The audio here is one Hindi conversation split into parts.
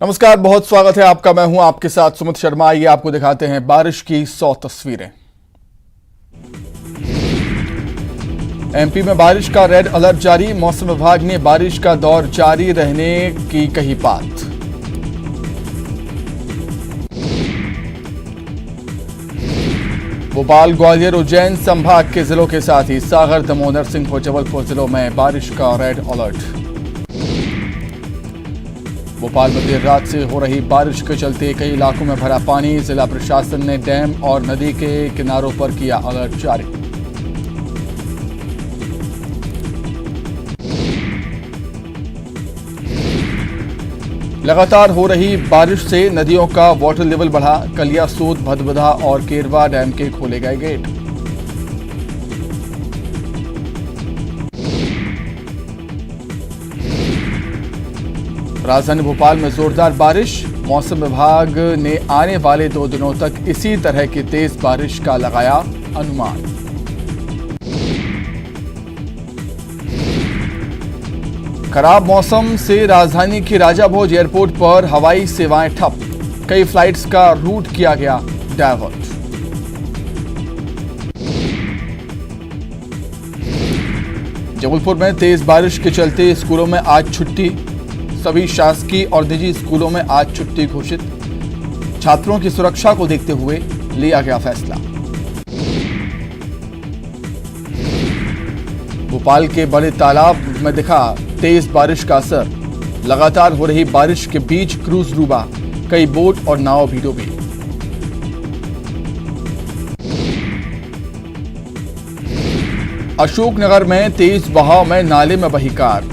नमस्कार, बहुत स्वागत है आपका। मैं हूं आपके साथ सुमित शर्मा। ये आपको दिखाते हैं बारिश की 100 तस्वीरें। एमपी में बारिश का रेड अलर्ट जारी। मौसम विभाग ने बारिश का दौर जारी रहने की कही बात। भोपाल, ग्वालियर, उज्जैन संभाग के जिलों के साथ ही सागर, दमोह, नरसिंहपुर, जबलपुर जिलों में बारिश का रेड अलर्ट। भोपाल में देर रात से हो रही बारिश के चलते कई इलाकों में भरा पानी। जिला प्रशासन ने डैम और नदी के किनारों पर किया अलर्ट जारी। लगातार हो रही बारिश से नदियों का वाटर लेवल बढ़ा। कलियासोत, भदभदा और केरवा डैम के खोले गए गेट। राजधानी भोपाल में जोरदार बारिश। मौसम विभाग ने आने वाले 2 दिनों तक इसी तरह की तेज बारिश का लगाया अनुमान। खराब मौसम से राजधानी के राजा भोज एयरपोर्ट पर हवाई सेवाएं ठप। कई फ्लाइट्स का रूट किया गया डायवर्ट। जबलपुर में तेज बारिश के चलते स्कूलों में आज छुट्टी। सभी शासकीय और निजी स्कूलों में आज छुट्टी घोषित। छात्रों की सुरक्षा को देखते हुए लिया गया फैसला। भोपाल के बड़े तालाब में दिखा तेज बारिश का असर। लगातार हो रही बारिश के बीच क्रूज डूबा। कई बोट और नाव भी डूबी। अशोकनगर में तेज बहाव में नाले में बही कार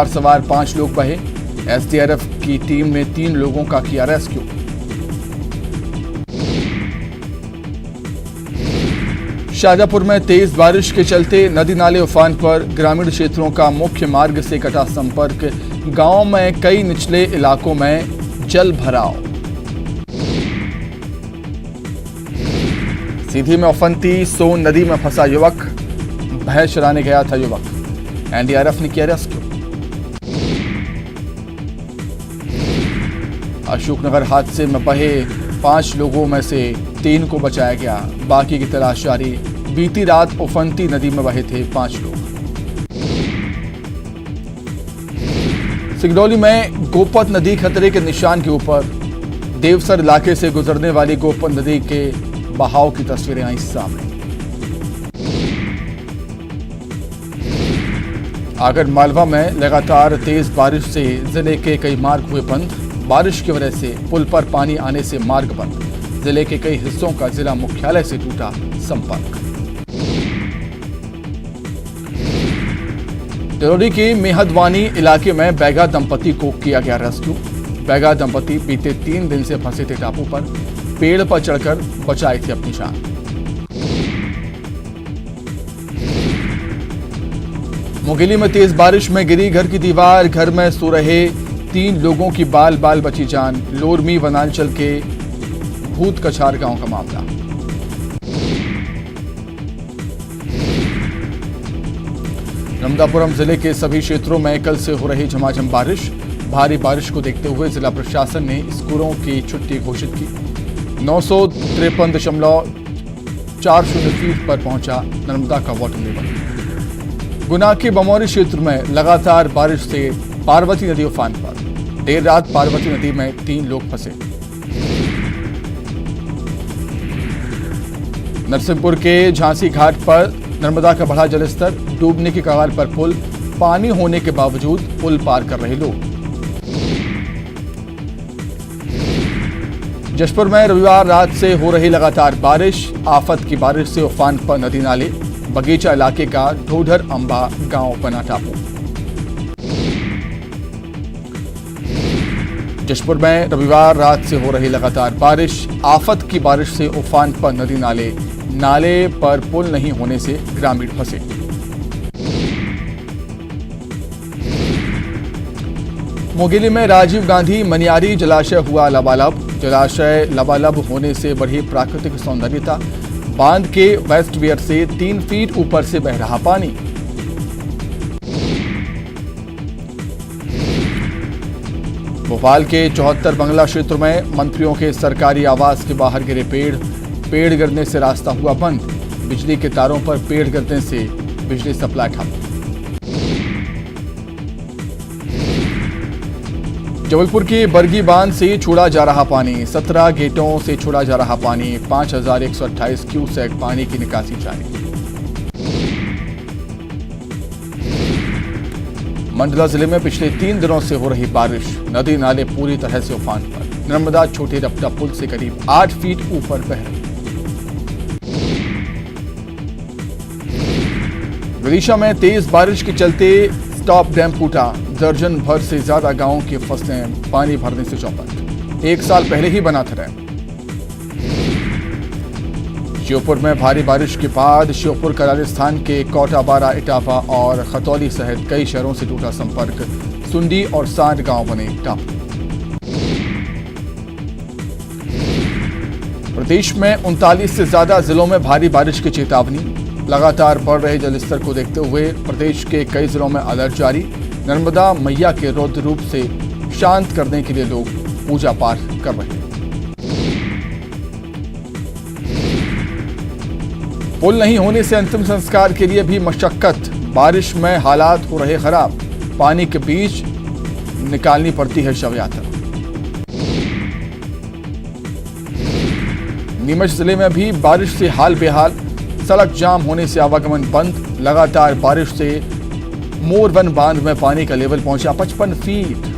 सवार 5 लोग बहे। एसडीआरएफ की टीम ने 3 लोगों का किया रेस्क्यू। शाजापुर में तेज बारिश के चलते नदी नाले उफान पर। ग्रामीण क्षेत्रों का मुख्य मार्ग से कटा संपर्क। गांव में कई निचले इलाकों में जल भराव। सीधी में उफनती सोन नदी में फंसा युवक। भैंस चराने गया था युवक। एनडीआरएफ ने किया रेस्क्यू। अशोकनगर हादसे में बहे 5 लोगों में से 3 को बचाया गया। बाकी की तलाश जारी। बीती रात उफनती नदी में बहे थे 5 लोग। सिगरौली में गोपत नदी खतरे के निशान के ऊपर। देवसर इलाके से गुजरने वाली गोपत नदी के बहाव की तस्वीरें आई सामने। आगर मालवा में लगातार तेज बारिश से जिले के कई मार्ग हुए बंद। बारिश की वजह से पुल पर पानी आने से मार्ग बंद। जिले के कई हिस्सों का जिला मुख्यालय से टूटा संपर्क। डिंडौरी के मेहदवानी इलाके में बैगा दंपति को किया गया रेस्क्यू। बैगा दंपति बीते 3 दिन से फंसे थे टापू पर। पेड़ पर चढ़कर बचाई थी अपनी जान। मुंगेली में तेज बारिश में गिरी घर की दीवार। घर में सो रहे 3 लोगों की बाल बची जान। लोरमी वनांचल के भूत कछार गांव का मामला। नर्मदापुरम जिले के सभी क्षेत्रों में कल से हो रही झमाझम बारिश। भारी बारिश को देखते हुए जिला प्रशासन ने स्कूलों की छुट्टी घोषित की। 953.40 फीट पर पहुंचा नर्मदा का वाटर लेवल। गुना के बमौरी क्षेत्र में लगातार बारिश से पार्वती नदी उफान पर। देर रात पार्वती नदी में 3 लोग फंसे। नरसिंहपुर के झांसी घाट पर नर्मदा का बढ़ा जलस्तर। डूबने की कगार पर पुल। पानी होने के बावजूद पुल पार कर रहे लोग। जशपुर में रविवार रात से हो रही लगातार बारिश। आफत की बारिश से उफान पर नदी नाले। बगीचा इलाके का ढोढर अंबा गांव बना टापू। जशपुर में रविवार रात से हो रही लगातार बारिश। आफत की बारिश से उफान पर नदी नाले। नाले पर पुल नहीं होने से ग्रामीण फंसे। मुंगेली में राजीव गांधी मनियारी जलाशय हुआ लबालब। जलाशय लबालब होने से बढ़ी प्राकृतिक सौंदर्यता। बांध के वेस्ट वियर से 3 फीट ऊपर से बह रहा पानी। भोपाल के 74 बंगला क्षेत्र में मंत्रियों के सरकारी आवास के बाहर गिरे पेड़ गिरने से रास्ता हुआ बंद। बिजली के तारों पर पेड़ गिरने से बिजली सप्लाई ठप। जबलपुर की बरगी बांध से छोड़ा जा रहा पानी, 17 गेटों से छोड़ा जा रहा पानी, 5128 क्यूसेक पानी की निकासी जारी। मंडला जिले में पिछले 3 दिनों से हो रही बारिश, नदी नाले पूरी तरह से उफान पर। नर्मदा छोटे रपटा पुल से करीब 8 फीट ऊपर बह रही। विदिशा में तेज बारिश के चलते स्टॉप डैम फूटा, दर्जन भर से ज्यादा गांवों की फसलें पानी भरने से चौपट। 1 साल पहले ही बना था डैम। श्योपुर में भारी बारिश के बाद श्योपुर का राजस्थान के कोटा, बारा, इटावा और खतौली सहित कई शहरों से टूटा संपर्क। सुंडी और सांड गांव बने टापू। प्रदेश में 39 से ज्यादा जिलों में भारी बारिश की चेतावनी। लगातार बढ़ रहे जलस्तर को देखते हुए प्रदेश के कई जिलों में अलर्ट जारी। नर्मदा मैया के रौद्र रूप से शांत करने के लिए लोग पूजा पाठ कर रहे हैं। पुल नहीं होने से अंतिम संस्कार के लिए भी मशक्कत। बारिश में हालात हो रहे खराब, पानी के बीच निकालनी पड़ती है शव यात्रा। नीमच जिले में भी बारिश से हाल बेहाल, सड़क जाम होने से आवागमन बंद। लगातार बारिश से मोरवन बांध में पानी का लेवल पहुंचा 55 फीट।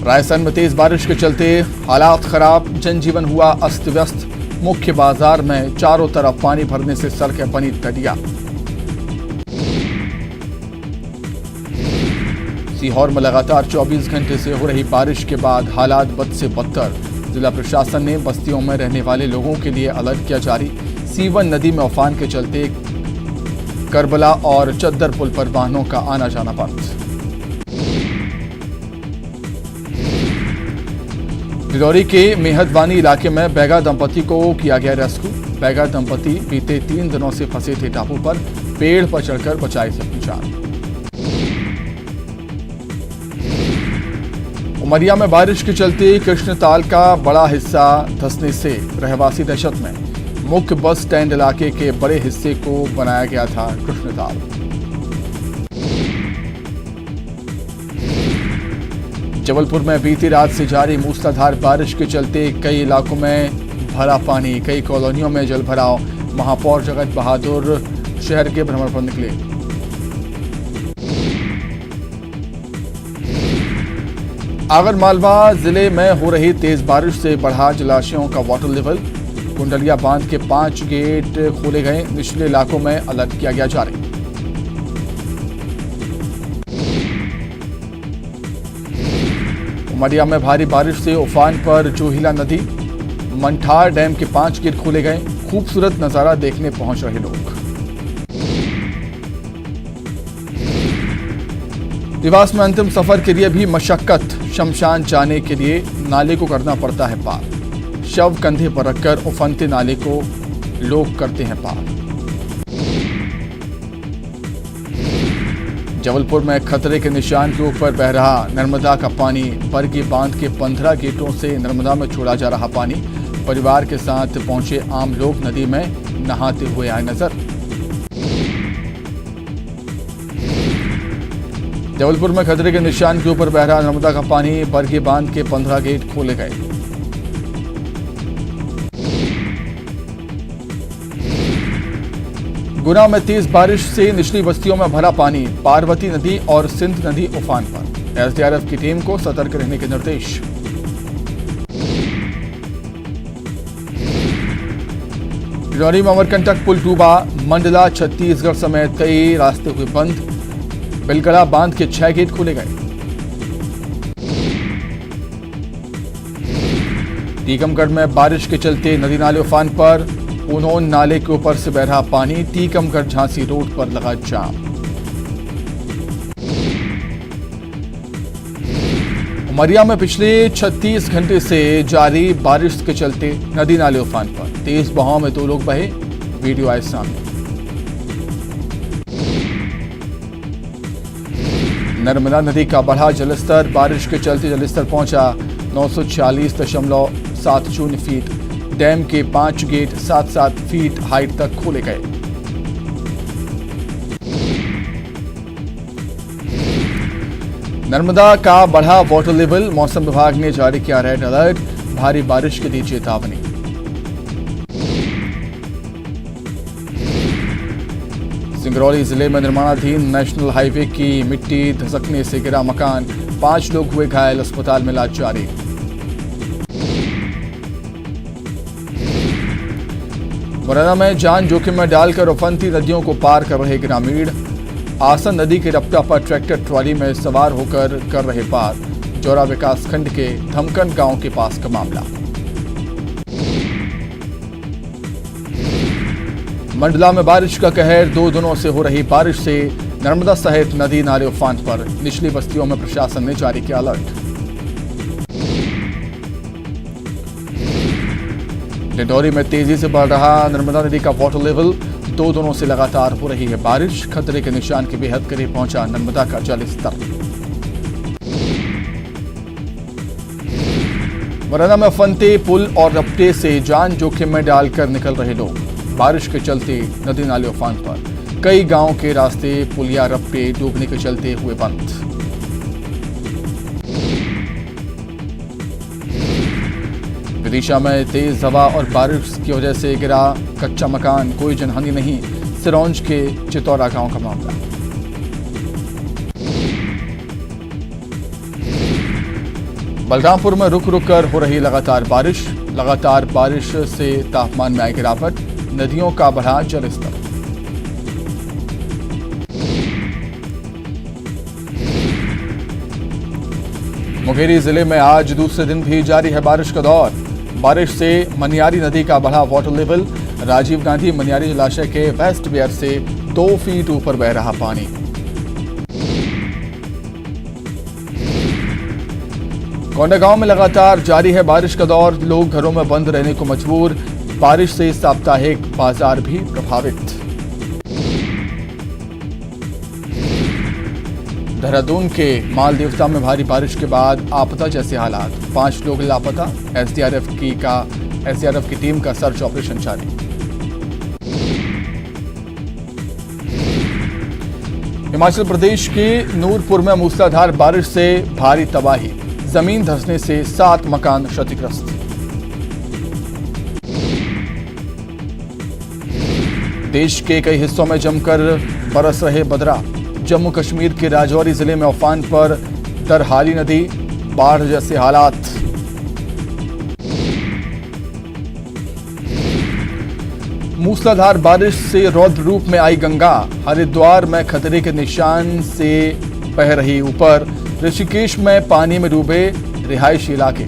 राजस्थान में तेज बारिश के चलते हालात खराब, जनजीवन हुआ अस्त व्यस्त। मुख्य बाजार में चारों तरफ पानी भरने से सड़कें बनी तटिया। सीहोर में लगातार 24 घंटे से हो रही बारिश के बाद हालात बद से बदतर। जिला प्रशासन ने बस्तियों में रहने वाले लोगों के लिए अलर्ट किया जारी। सीवन नदी में उफान के चलते करबला और चद्दर पुल पर वाहनों का आना जाना बंद। डिडौरी के मेहदवानी इलाके में बैगा दंपति को किया गया रेस्क्यू। बैगा दंपति बीते 3 दिनों से फंसे थे टापू पर, पेड़ पर चढ़कर बचाई थी अपनी जान। उमरिया में बारिश के चलते कृष्णताल का बड़ा हिस्सा धंसने से रहवासी दहशत में। मुख्य बस स्टैंड इलाके के बड़े हिस्से को बनाया गया था कृष्णताल। जबलपुर में बीती रात से जारी मूसलाधार बारिश के चलते कई इलाकों में भरा पानी, कई कॉलोनियों में जलभराव। महापौर जगत बहादुर शहर के भ्रमण पर निकले। आगरमालवा जिले में हो रही तेज बारिश से बढ़ा जलाशयों का वाटर लेवल। कुंडलिया बांध के 5 गेट खोले गए, निचले इलाकों में अलर्ट किया गया जारी। उमरिया में भारी बारिश से उफान पर जोहिला नदी। मंठार डैम के 5 गेट खोले गए, खूबसूरत नजारा देखने पहुंच रहे लोग। देवास में अंतिम सफर के लिए भी मशक्कत। शमशान जाने के लिए नाले को करना पड़ता है पार। शव कंधे पर रखकर उफनते नाले को लोग करते हैं पार। जबलपुर में खतरे के निशान के ऊपर बह रहा नर्मदा का पानी। बरगी बांध के 15 गेटों से नर्मदा में छोड़ा जा रहा पानी। परिवार के साथ पहुंचे आम लोग नदी में नहाते हुए आए नजर। जबलपुर में खतरे के निशान के ऊपर बह रहा नर्मदा का पानी। बरगी बांध के 15 गेट खोले गए। गुना में तेज बारिश से निचली बस्तियों में भरा पानी। पार्वती नदी और सिंध नदी उफान पर। एसडीआरएफ की टीम को सतर्क रहने के निर्देश। डिडौरी में अमरकंटक पुल डूबा। मंडला छत्तीसगढ़ समेत कई रास्ते हुए बंद। बिलगड़ा बांध के 6 गेट खोले गए। टीकमगढ़ में बारिश के चलते नदी नाले उफान पर। ऊनोन नाले के ऊपर से बह रहा पानी। टीकमगढ़ झांसी रोड पर लगा जाम। उमरिया में पिछले 36 घंटे से जारी बारिश के चलते नदी नाले उफान पर। तेज बहाव में 2 लोग बहे, वीडियो आए सामने। नर्मदा नदी का बढ़ा जलस्तर, बारिश के चलते जलस्तर पहुंचा 946.70 फीट। डैम के 5 गेट 7-7 फीट हाइट तक खोले गए। नर्मदा का बढ़ा वाटर लेवल, मौसम विभाग ने जारी किया रेड अलर्ट, भारी बारिश की दी चेतावनी। सिंगरौली जिले में निर्माणाधीन नेशनल हाईवे की मिट्टी धसकने से गिरा मकान, 5 लोग हुए घायल, अस्पताल में इलाज जारी। मुरैना में जान जोखिम में डालकर उफनती नदियों को पार कर रहे ग्रामीण, आसन नदी के रपटा पर ट्रैक्टर ट्रॉली में सवार होकर कर रहे पार। जौरा विकासखंड के धमकन गांव के पास का मामला। मंडला में बारिश का कहर, 2 दिनों से हो रही बारिश से नर्मदा सहित नदी नाले उफान पर, निचली बस्तियों में प्रशासन ने जारी किया अलर्ट। डिंडौरी में तेजी से बढ़ रहा नर्मदा नदी का वाटर लेवल, 2 दिनों से लगातार हो रही है बारिश, खतरे के निशान के बेहद करीब पहुंचा नर्मदा का जलस्तर। मुरैना में फनते पुल और रपटे से जान जोखिम में डालकर निकल रहे लोग, बारिश के चलते नदी नाले उफान पर, कई गांव के रास्ते पुलिया रपटे डूबने के चलते हुए बंद। विदिशा में तेज हवा और बारिश की वजह से गिरा कच्चा मकान, कोई जनहानि नहीं, सिरौंज के चितौरा गांव का मामला। बलरामपुर में रुक रुक कर हो रही लगातार बारिश से तापमान में आई गिरावट, नदियों का बढ़ा जलस्तर। मुंगेरी जिले में आज दूसरे दिन भी जारी है बारिश का दौर, बारिश से मनियारी नदी का बढ़ा वाटर लेवल, राजीव गांधी मनियारी जलाशय के वेस्ट बियर से 2 फीट ऊपर बह रहा पानी। कोंडागांव में लगातार जारी है बारिश का दौर, लोग घरों में बंद रहने को मजबूर, बारिश से साप्ताहिक बाजार भी प्रभावित। देहरादून के माल देवता में भारी बारिश के बाद आपदा जैसे हालात, 5 लोग लापता, एसडीआरएफ की टीम का सर्च ऑपरेशन जारी। हिमाचल प्रदेश के नूरपुर में मूसलाधार बारिश से भारी तबाही, जमीन धंसने से 7 मकान क्षतिग्रस्त। देश के कई हिस्सों में जमकर बरस रहे बदरा, जम्मू कश्मीर के राजौरी जिले में उफान पर दरहाली नदी, बाढ़ जैसे हालात। मूसलाधार बारिश से रौद्र रूप में आई गंगा, हरिद्वार में खतरे के निशान से बह रही ऊपर, ऋषिकेश में पानी में डूबे रिहायशी इलाके।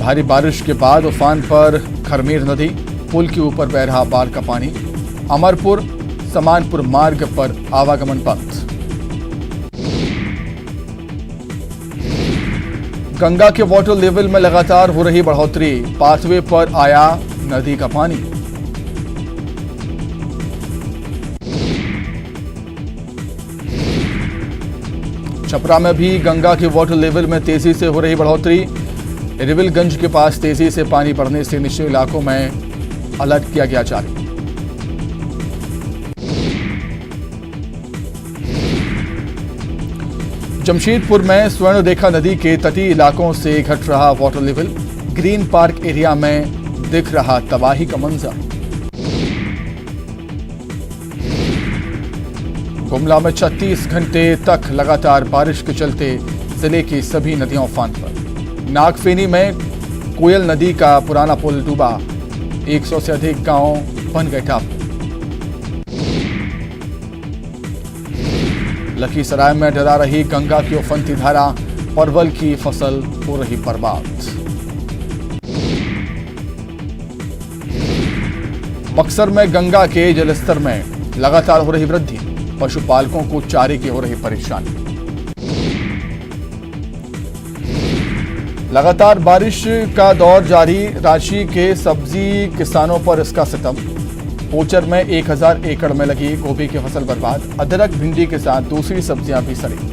भारी बारिश के बाद उफान पर खरमेर नदी, पुल के ऊपर बह रहा बाढ़ का पानी, अमरपुर समानपुर मार्ग पर आवागमन बंद। गंगा के वाटर लेवल में लगातार हो रही बढ़ोतरी, पाथवे पर आया नदी का पानी। छपरा में भी गंगा के वाटर लेवल में तेजी से हो रही बढ़ोतरी, रिविलगंज के पास तेजी से पानी बढ़ने से निचले इलाकों में अलर्ट किया गया जारी। जमशेदपुर में स्वर्ण रेखा नदी के तटीय इलाकों से घट रहा water level, green park area में दिख रहा तबाही का मंजर। गुमला में 36 घंटे तक लगातार बारिश के चलते जिले की सभी नदियां उफान पर। नागफेनी में कोयल नदी का पुराना पुल डूबा, 100 से अधिक गांव बन गए टापू। लखीसराय में डरा रही गंगा की उफनती धारा, परवल की फसल हो रही बर्बाद। बक्सर में गंगा के जलस्तर में लगातार हो रही वृद्धि, पशुपालकों को चारे की हो रही परेशानी। लगातार बारिश का दौर जारी, रांची के सब्जी किसानों पर इसका सितम। पोचर में 1000 एकड़ में लगी गोभी की फसल बर्बाद, अदरक भिंडी के साथ दूसरी सब्जियां भी सड़ी।